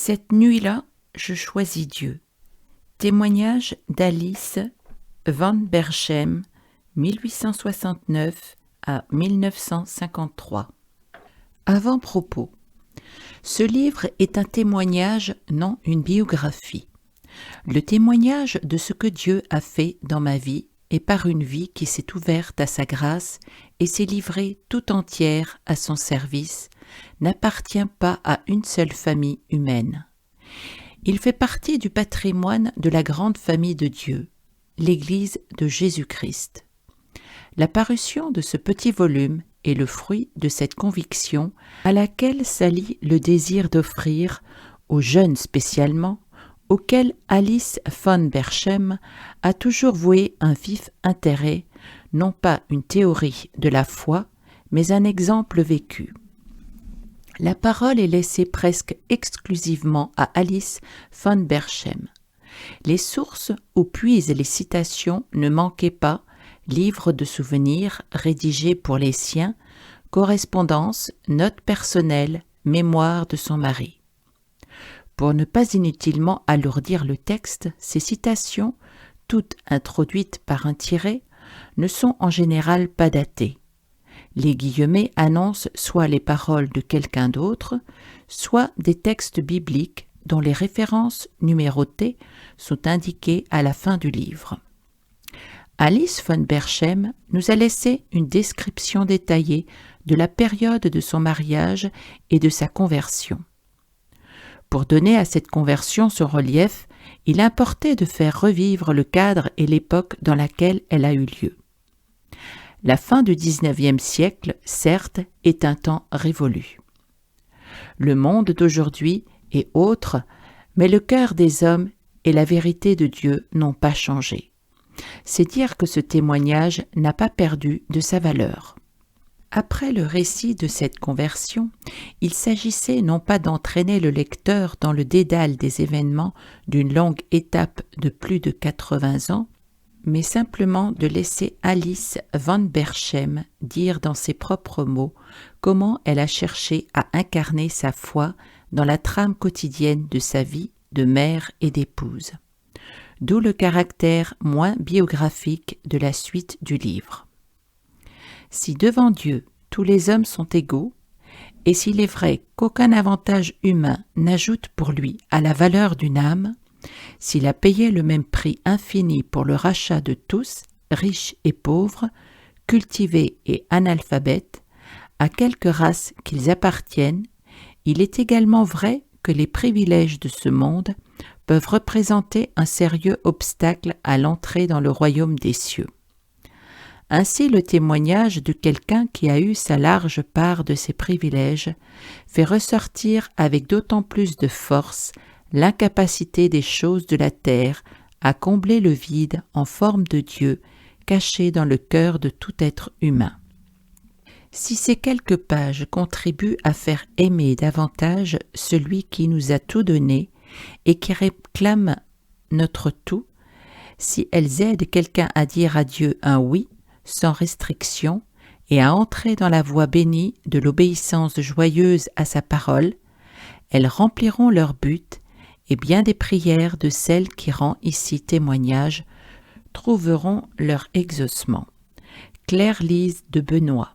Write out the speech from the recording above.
Cette nuit-là, je choisis Dieu. Témoignage d'Alice van Berchem, 1869 à 1953. Avant-propos. Ce livre est un témoignage, non une biographie. Le témoignage de ce que Dieu a fait dans ma vie et par une vie qui s'est ouverte à sa grâce et s'est livrée tout entière à son service, n'appartient pas à une seule famille humaine. Il fait partie du patrimoine de la grande famille de Dieu, l'Église de Jésus-Christ. La parution de ce petit volume est le fruit de cette conviction à laquelle s'allie le désir d'offrir, aux jeunes spécialement, auquel Alice van Berchem a toujours voué un vif intérêt, non pas une théorie de la foi, mais un exemple vécu. La parole est laissée presque exclusivement à Alice van Berchem. Les sources où puisent les citations ne manquaient pas: livres de souvenirs rédigés pour les siens, correspondances, notes personnelles, mémoires de son mari. Pour ne pas inutilement alourdir le texte, ces citations, toutes introduites par un tiret, ne sont en général pas datées. Les guillemets annoncent soit les paroles de quelqu'un d'autre, soit des textes bibliques dont les références numérotées sont indiquées à la fin du livre. Alice van Berchem nous a laissé une description détaillée de la période de son mariage et de sa conversion. Pour donner à cette conversion son relief, il importait de faire revivre le cadre et l'époque dans laquelle elle a eu lieu. La fin du XIXe siècle, certes, est un temps révolu. Le monde d'aujourd'hui est autre, mais le cœur des hommes et la vérité de Dieu n'ont pas changé. C'est dire que ce témoignage n'a pas perdu de sa valeur. Après le récit de cette conversion, il s'agissait non pas d'entraîner le lecteur dans le dédale des événements d'une longue étape de plus de 80 ans, mais simplement de laisser Alice van Berchem dire dans ses propres mots comment elle a cherché à incarner sa foi dans la trame quotidienne de sa vie de mère et d'épouse. D'où le caractère moins biographique de la suite du livre. Si devant Dieu tous les hommes sont égaux, et s'il est vrai qu'aucun avantage humain n'ajoute pour lui à la valeur d'une âme, s'il a payé le même prix infini pour le rachat de tous, riches et pauvres, cultivés et analphabètes, à quelque race qu'ils appartiennent, il est également vrai que les privilèges de ce monde peuvent représenter un sérieux obstacle à l'entrée dans le royaume des cieux. Ainsi, le témoignage de quelqu'un qui a eu sa large part de ces privilèges fait ressortir avec d'autant plus de force l'incapacité des choses de la terre à combler le vide en forme de Dieu caché dans le cœur de tout être humain. Si ces quelques pages contribuent à faire aimer davantage celui qui nous a tout donné et qui réclame notre tout, si elles aident quelqu'un à dire à Dieu un oui, sans restriction, et à entrer dans la voie bénie de l'obéissance joyeuse à sa parole, elles rempliront leur but, et bien des prières de celle qui rend ici témoignage trouveront leur exaucement. Claire Lise de Benoît.